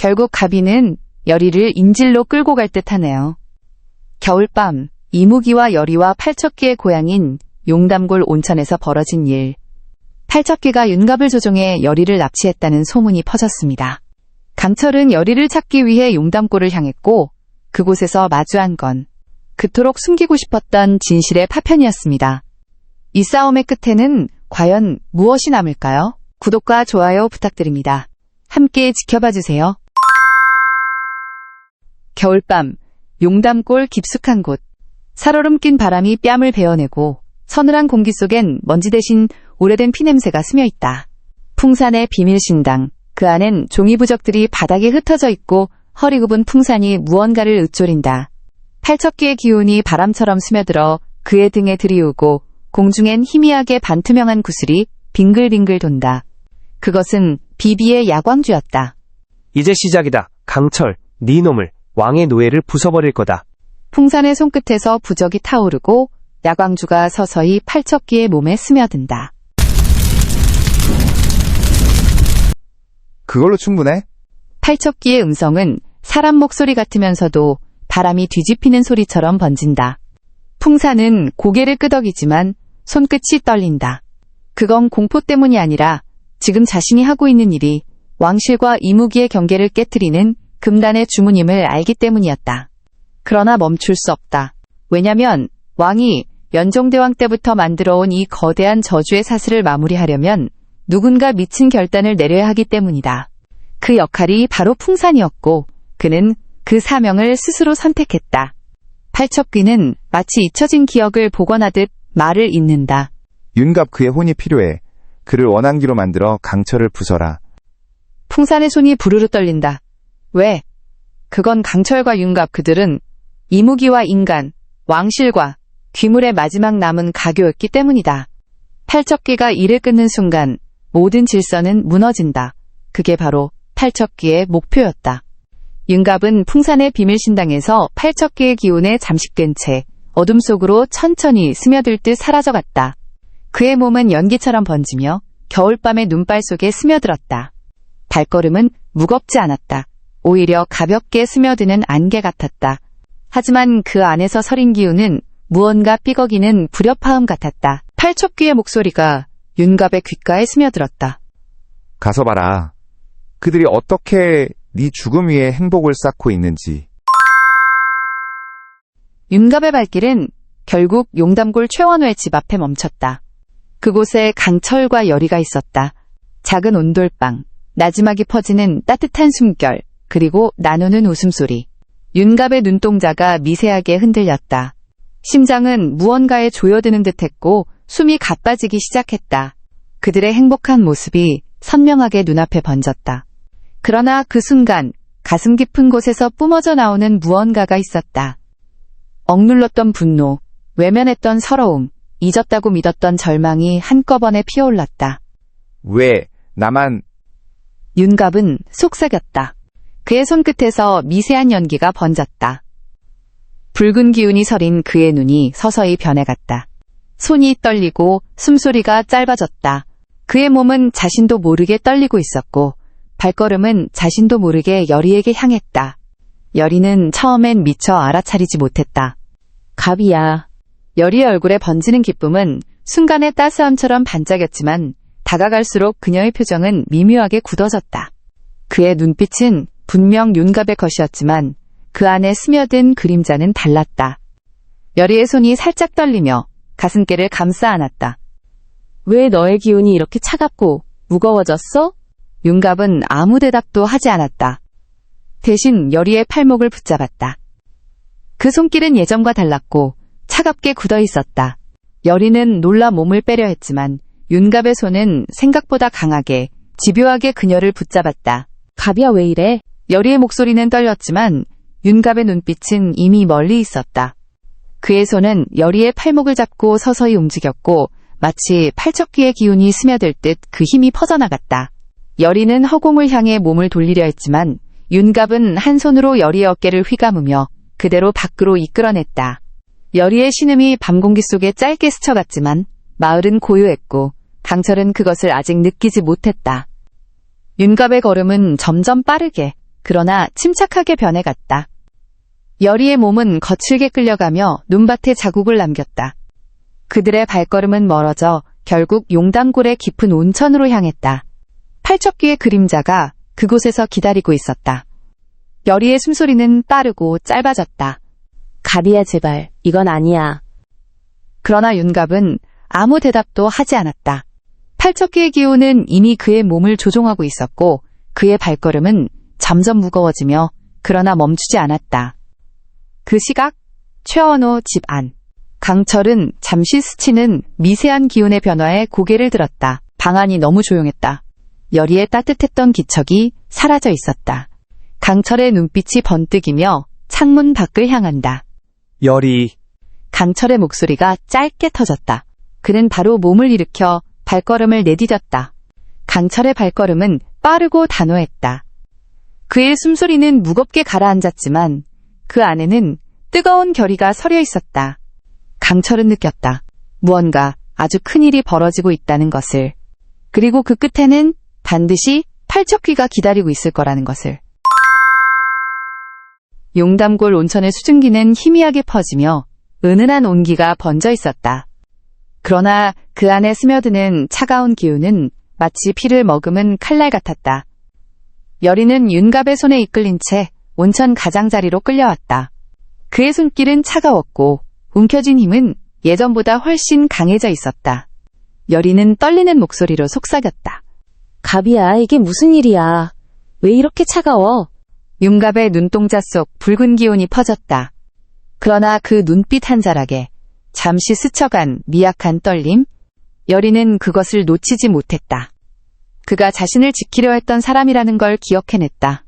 결국 가비는 여리를 인질로 끌고 갈 듯하네요. 겨울밤, 이무기와 여리와 팔척귀의 고향인 용담골 온천에서 벌어진 일. 팔척귀가 윤갑을 조종해 여리를 납치했다는 소문이 퍼졌습니다. 강철은 여리를 찾기 위해 용담골을 향했고 그곳에서 마주한 건 그토록 숨기고 싶었던 진실의 파편이었습니다. 이 싸움의 끝에는 과연 무엇이 남을까요? 구독과 좋아요 부탁드립니다. 함께 지켜봐 주세요. 겨울밤, 용담골 깊숙한 곳. 살얼음 낀 바람이 뺨을 베어내고 서늘한 공기 속엔 먼지 대신 오래된 피냄새가 스며있다. 풍산의 비밀신당. 그 안엔 종이부적들이 바닥에 흩어져 있고 허리 굽은 풍산이 무언가를 으쪼린다. 팔척귀의 기운이 바람처럼 스며들어 그의 등에 들이우고 공중엔 희미하게 반투명한 구슬이 빙글빙글 돈다. 그것은 비비의 야광주였다. 이제 시작이다. 강철, 네 놈을 왕의 노예를 부숴버릴 거다. 풍산의 손끝에서 부적이 타오르고 야광주가 서서히 팔척귀의 몸에 스며든다. 그걸로 충분해? 팔척귀의 음성은 사람 목소리 같으면서도 바람이 뒤집히는 소리처럼 번진다. 풍산은 고개를 끄덕이지만 손끝이 떨린다. 그건 공포 때문이 아니라 지금 자신이 하고 있는 일이 왕실과 이무기의 경계를 깨트리는 금단의 주문임을 알기 때문이었다. 그러나 멈출 수 없다. 왜냐면 왕이 연종대왕 때부터 만들어온 이 거대한 저주의 사슬을 마무리하려면 누군가 미친 결단을 내려야 하기 때문이다. 그 역할이 바로 풍산이었고 그는 그 사명을 스스로 선택했다. 팔척귀는 마치 잊혀진 기억을 복원하듯 말을 잇는다. 윤갑 그의 혼이 필요해. 그를 원한기로 만들어 강철을 부숴라. 풍산의 손이 부르르 떨린다. 왜? 그건 강철과 윤갑 그들은 이무기와 인간, 왕실과 귀물의 마지막 남은 가교였기 때문이다. 팔척귀가 이를 끊는 순간 모든 질서는 무너진다. 그게 바로 팔척귀의 목표였다. 윤갑은 풍산의 비밀신당에서 팔척귀의 기운에 잠식된 채 어둠 속으로 천천히 스며들 듯 사라져갔다. 그의 몸은 연기처럼 번지며 겨울밤의 눈발 속에 스며들었다. 발걸음은 무겁지 않았다. 오히려 가볍게 스며드는 안개 같았다. 하지만 그 안에서 서린 기운은 무언가 삐걱이는 불협화음 같았다. 팔척귀의 목소리가 윤갑의 귓가에 스며들었다. 가서 봐라. 그들이 어떻게 네 죽음 위에 행복을 쌓고 있는지. 윤갑의 발길은 결국 용담골 최원호의 집 앞에 멈췄다. 그곳에 강철과 여리가 있었다. 작은 온돌방, 나지막이 퍼지는 따뜻한 숨결, 그리고 나누는 웃음소리. 윤갑의 눈동자가 미세하게 흔들렸다. 심장은 무언가에 조여드는 듯했고 숨이 가빠지기 시작했다. 그들의 행복한 모습이 선명하게 눈앞에 번졌다. 그러나 그 순간 가슴 깊은 곳에서 뿜어져 나오는 무언가가 있었다. 억눌렀던 분노, 외면했던 서러움, 잊었다고 믿었던 절망이 한꺼번에 피어올랐다. 왜 나만... 윤갑은 속삭였다. 그의 손끝에서 미세한 연기가 번졌다. 붉은 기운이 서린 그의 눈이 서서히 변해갔다. 손이 떨리고 숨소리가 짧아졌다. 그의 몸은 자신도 모르게 떨리고 있었고 발걸음은 자신도 모르게 여리에게 향했다. 여리는 처음엔 미처 알아차리지 못했다. 갑이야. 여리의 얼굴에 번지는 기쁨은 순간의 따스함처럼 반짝였지만 다가갈수록 그녀의 표정은 미묘하게 굳어졌다. 그의 눈빛은 분명 윤갑의 것이었지만 그 안에 스며든 그림자는 달랐다. 여리의 손이 살짝 떨리며 가슴께를 감싸 안았다. 왜 너의 기운이 이렇게 차갑고 무거워졌어? 윤갑은 아무 대답도 하지 않았다. 대신 여리의 팔목을 붙잡았다. 그 손길은 예전과 달랐고 차갑게 굳어 있었다. 여리는 놀라 몸을 빼려 했지만 윤갑의 손은 생각보다 강하게 집요하게 그녀를 붙잡았다. 갑이야 왜 이래? 여리의 목소리는 떨렸지만 윤갑의 눈빛은 이미 멀리 있었다. 그의 손은 여리의 팔목을 잡고 서서히 움직였고 마치 팔척귀의 기운이 스며들 듯 그 힘이 퍼져나갔다. 여리는 허공을 향해 몸을 돌리려 했지만 윤갑은 한 손으로 여리의 어깨를 휘감으며 그대로 밖으로 이끌어냈다. 여리의 신음이 밤 공기 속에 짧게 스쳐갔지만 마을은 고요했고 강철은 그것을 아직 느끼지 못했다. 윤갑의 걸음은 점점 빠르게 그러나 침착하게 변해갔다. 여리의 몸은 거칠게 끌려가며 눈밭에 자국을 남겼다. 그들의 발걸음은 멀어져 결국 용담골의 깊은 온천으로 향했다. 팔척귀의 그림자가 그곳에서 기다리고 있었다. 여리의 숨소리는 빠르고 짧아졌다. 가비야 제발, 이건 아니야. 그러나 윤갑은 아무 대답도 하지 않았다. 팔척귀의 기운은 이미 그의 몸을 조종하고 있었고 그의 발걸음은 점점 무거워지며 그러나 멈추지 않았다. 그 시각 최원호 집 안. 강철은 잠시 스치는 미세한 기운의 변화에 고개를 들었다. 방 안이 너무 조용했다. 여리의 따뜻했던 기척이 사라져 있었다. 강철의 눈빛이 번뜩이며 창문 밖을 향한다. 여리, 강철의 목소리가 짧게 터졌다. 그는 바로 몸을 일으켜 발걸음을 내디뎠다. 강철의 발걸음은 빠르고 단호했다. 그의 숨소리는 무겁게 가라앉았지만 그 안에는 뜨거운 결의가 서려 있었다. 강철은 느꼈다. 무언가 아주 큰 일이 벌어지고 있다는 것을. 그리고 그 끝에는 반드시 팔척귀가 기다리고 있을 거라는 것을. 용담골 온천의 수증기는 희미하게 퍼지며 은은한 온기가 번져 있었다. 그러나 그 안에 스며드는 차가운 기운은 마치 피를 머금은 칼날 같았다. 여리는 윤갑의 손에 이끌린 채 온천 가장자리로 끌려왔다. 그의 손길은 차가웠고 움켜쥔 힘은 예전보다 훨씬 강해져 있었다. 여리는 떨리는 목소리로 속삭였다. 가비야, 이게 무슨 일이야. 왜 이렇게 차가워? 윤갑의 눈동자 속 붉은 기운이 퍼졌다. 그러나 그 눈빛 한 자락에 잠시 스쳐간 미약한 떨림, 여리는 그것을 놓치지 못했다. 그가 자신을 지키려 했던 사람이라는 걸 기억해냈다.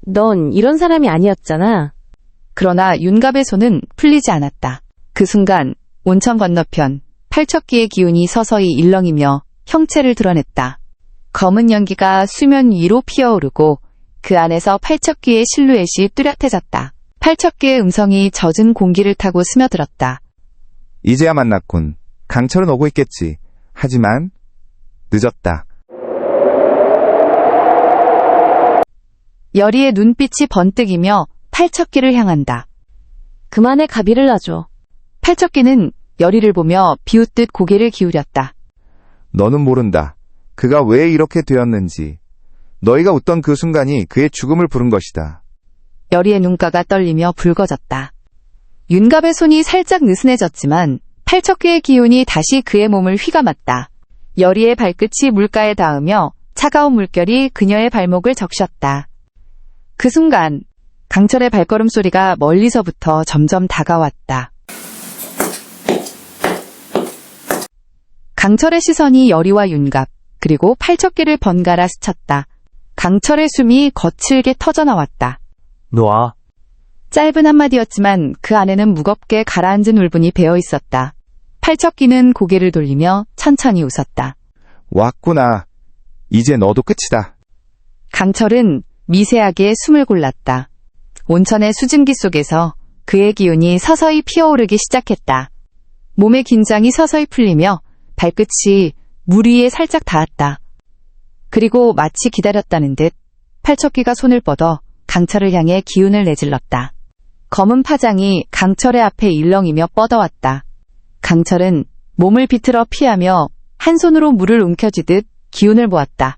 넌 이런 사람이 아니었잖아. 그러나 윤갑의 손은 풀리지 않았다. 그 순간 온천 건너편 팔척귀의 기운이 서서히 일렁이며 형체를 드러냈다. 검은 연기가 수면 위로 피어오르고 그 안에서 팔척귀의 실루엣이 뚜렷해졌다. 팔척귀의 음성이 젖은 공기를 타고 스며들었다. 이제야 만났군. 강철은 오고 있겠지. 하지만 늦었다. 여리의 눈빛이 번뜩이며 팔척귀를 향한다. 그만해, 가비를 놔줘. 팔척귀는 여리를 보며 비웃듯 고개를 기울였다. 너는 모른다. 그가 왜 이렇게 되었는지. 너희가 웃던 그 순간이 그의 죽음을 부른 것이다. 여리의 눈가가 떨리며 붉어졌다. 윤갑의 손이 살짝 느슨해졌지만 팔척귀의 기운이 다시 그의 몸을 휘감았다. 여리의 발끝이 물가에 닿으며 차가운 물결이 그녀의 발목을 적셨다. 그 순간 강철의 발걸음 소리가 멀리서부터 점점 다가왔다. 강철의 시선이 여리와 윤갑, 그리고 팔척귀를 번갈아 스쳤다. 강철의 숨이 거칠게 터져나왔다. 놔. 짧은 한마디였지만 그 안에는 무겁게 가라앉은 울분이 배어 있었다. 팔척귀는 고개를 돌리며 천천히 웃었다. 왔구나. 이제 너도 끝이다. 강철은 미세하게 숨을 골랐다. 온천의 수증기 속에서 그의 기운이 서서히 피어오르기 시작했다. 몸의 긴장이 서서히 풀리며 발끝이 물 위에 살짝 닿았다. 그리고 마치 기다렸다는 듯 팔척귀가 손을 뻗어 강철을 향해 기운을 내질렀다. 검은 파장이 강철의 앞에 일렁이며 뻗어왔다. 강철은 몸을 비틀어 피하며 한 손으로 물을 움켜쥐듯 기운을 모았다.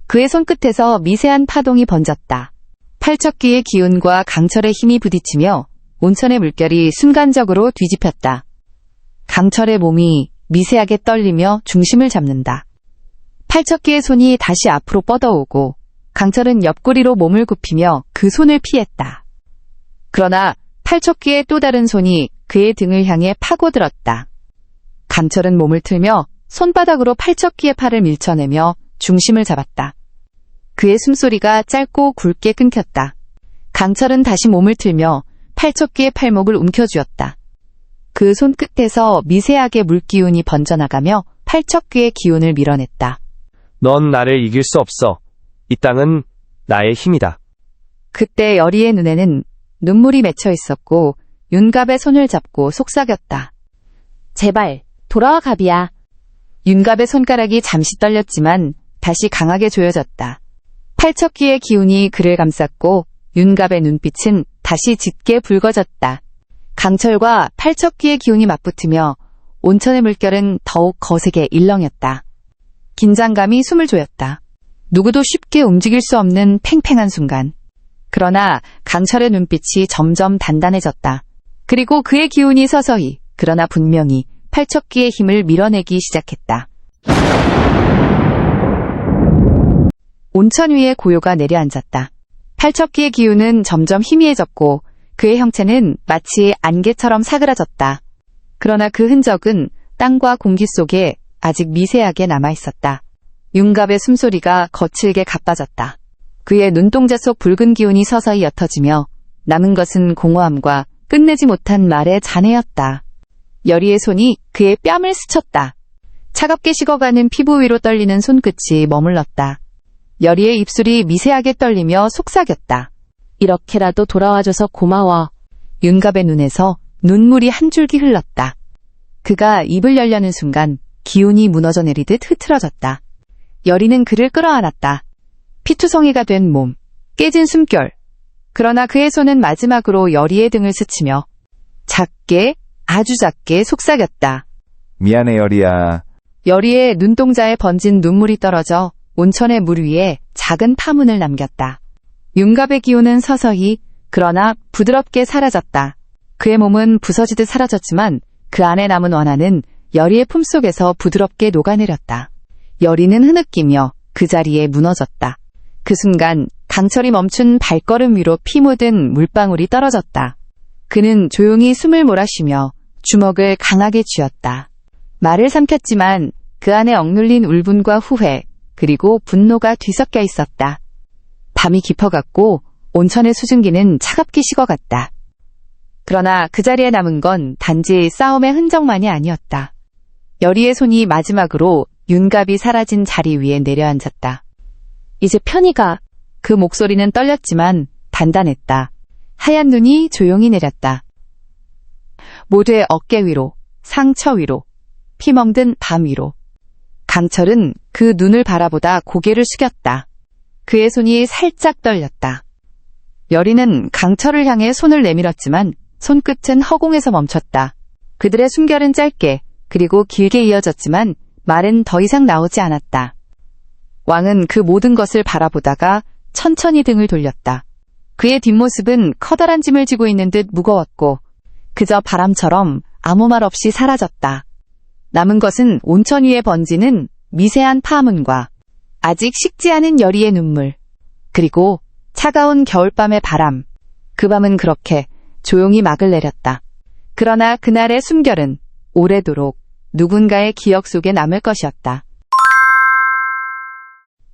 그의 손끝에서 미세한 파동이 번졌다. 팔척귀의 기운과 강철의 힘이 부딪히며 온천의 물결이 순간적으로 뒤집혔다. 강철의 몸이 미세하게 떨리며 중심을 잡는다. 팔척귀의 손이 다시 앞으로 뻗어오고 강철은 옆구리로 몸을 굽히며 그 손을 피했다. 그러나 팔척귀의 또 다른 손이 그의 등을 향해 파고들었다. 강철은 몸을 틀며 손바닥으로 팔척귀의 팔을 밀쳐내며 중심을 잡았다. 그의 숨소리가 짧고 굵게 끊겼다. 강철은 다시 몸을 틀며 팔척귀의 팔목을 움켜쥐었다. 그 손끝에서 미세하게 물기운이 번져나가며 팔척귀의 기운을 밀어냈다. 넌 나를 이길 수 없어. 이 땅은 나의 힘이다. 그때 여리의 눈에는 눈물이 맺혀 있었고 윤갑의 손을 잡고 속삭였다. 제발, 돌아와, 가비야. 윤갑의 손가락이 잠시 떨렸지만 다시 강하게 조여졌다. 팔척귀의 기운이 그를 감쌌고 윤갑의 눈빛은 다시 짙게 붉어졌다. 강철과 팔척귀의 기운이 맞붙으며 온천의 물결은 더욱 거세게 일렁였다. 긴장감이 숨을 조였다. 누구도 쉽게 움직일 수 없는 팽팽한 순간. 그러나 강철의 눈빛이 점점 단단해졌다. 그리고 그의 기운이 서서히, 그러나 분명히 팔척귀의 힘을 밀어내기 시작했다. 온천 위에 고요가 내려앉았다. 팔척귀의 기운은 점점 희미해졌고 그의 형체는 마치 안개처럼 사그라졌다. 그러나 그 흔적은 땅과 공기 속에 아직 미세하게 남아있었다. 윤갑의 숨소리가 거칠게 가빠졌다. 그의 눈동자 속 붉은 기운이 서서히 옅어지며 남은 것은 공허함과 끝내지 못한 말의 잔해였다. 여리의 손이 그의 뺨을 스쳤다. 차갑게 식어가는 피부 위로 떨리는 손끝이 머물렀다. 여리의 입술이 미세하게 떨리며 속삭였다. 이렇게라도 돌아와줘서 고마워. 윤갑의 눈에서 눈물이 한 줄기 흘렀다. 그가 입을 열려는 순간 기운이 무너져 내리듯 흐트러졌다. 여리는 그를 끌어안았다. 피투성이가 된 몸, 깨진 숨결. 그러나 그의 손은 마지막으로 여리의 등을 스치며 작게, 아주 작게 속삭였다. 미안해, 여리야. 여리의 눈동자에 번진 눈물이 떨어져 온천의 물 위에 작은 파문을 남겼다. 윤갑의 기운은 서서히, 그러나 부드럽게 사라졌다. 그의 몸은 부서지듯 사라졌지만 그 안에 남은 원한은 여리의 품속에서 부드럽게 녹아내렸다. 여리는 흐느끼며 그 자리에 무너졌다. 그 순간 강철이 멈춘 발걸음 위로 피 묻은 물방울이 떨어졌다. 그는 조용히 숨을 몰아쉬며 주먹을 강하게 쥐었다. 말을 삼켰지만 그 안에 억눌린 울분과 후회, 그리고 분노가 뒤섞여 있었다. 밤이 깊어갔고 온천의 수증기는 차갑게 식어갔다. 그러나 그 자리에 남은 건 단지 싸움의 흔적만이 아니었다. 여리의 손이 마지막으로 윤갑이 사라진 자리 위에 내려앉았다. 이제 편히가. 그 목소리는 떨렸지만 단단했다. 하얀 눈이 조용히 내렸다. 모두의 어깨 위로, 상처 위로, 피 멍든 밤 위로. 강철은 그 눈을 바라보다 고개를 숙였다. 그의 손이 살짝 떨렸다. 여리는 강철을 향해 손을 내밀었지만 손끝은 허공에서 멈췄다. 그들의 숨결은 짧게 그리고 길게 이어졌지만 말은 더 이상 나오지 않았다. 왕은 그 모든 것을 바라보다가 천천히 등을 돌렸다. 그의 뒷모습은 커다란 짐을 지고 있는 듯 무거웠고 그저 바람처럼 아무 말 없이 사라졌다. 남은 것은 온천 위에 번지는 미세한 파문과 아직 식지 않은 여리의 눈물, 그리고 차가운 겨울밤의 바람. 그 밤은 그렇게 조용히 막을 내렸다. 그러나 그날의 숨결은 오래도록 누군가의 기억 속에 남을 것이었다.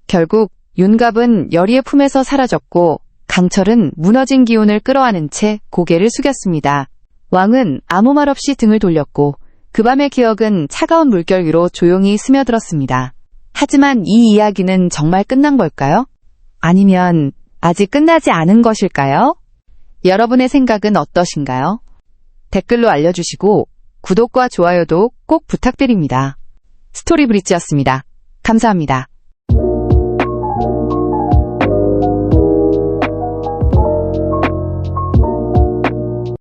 결국 윤갑은 여리의 품에서 사라졌고 강철은 무너진 기운을 끌어안은 채 고개를 숙였습니다. 왕은 아무 말 없이 등을 돌렸고 그 밤의 기억은 차가운 물결 위로 조용히 스며들었습니다. 하지만 이 이야기는 정말 끝난 걸까요? 아니면 아직 끝나지 않은 것일까요? 여러분의 생각은 어떠신가요? 댓글로 알려주시고 구독과 좋아요도 꼭 부탁드립니다. 스토리브릿지였습니다. 감사합니다.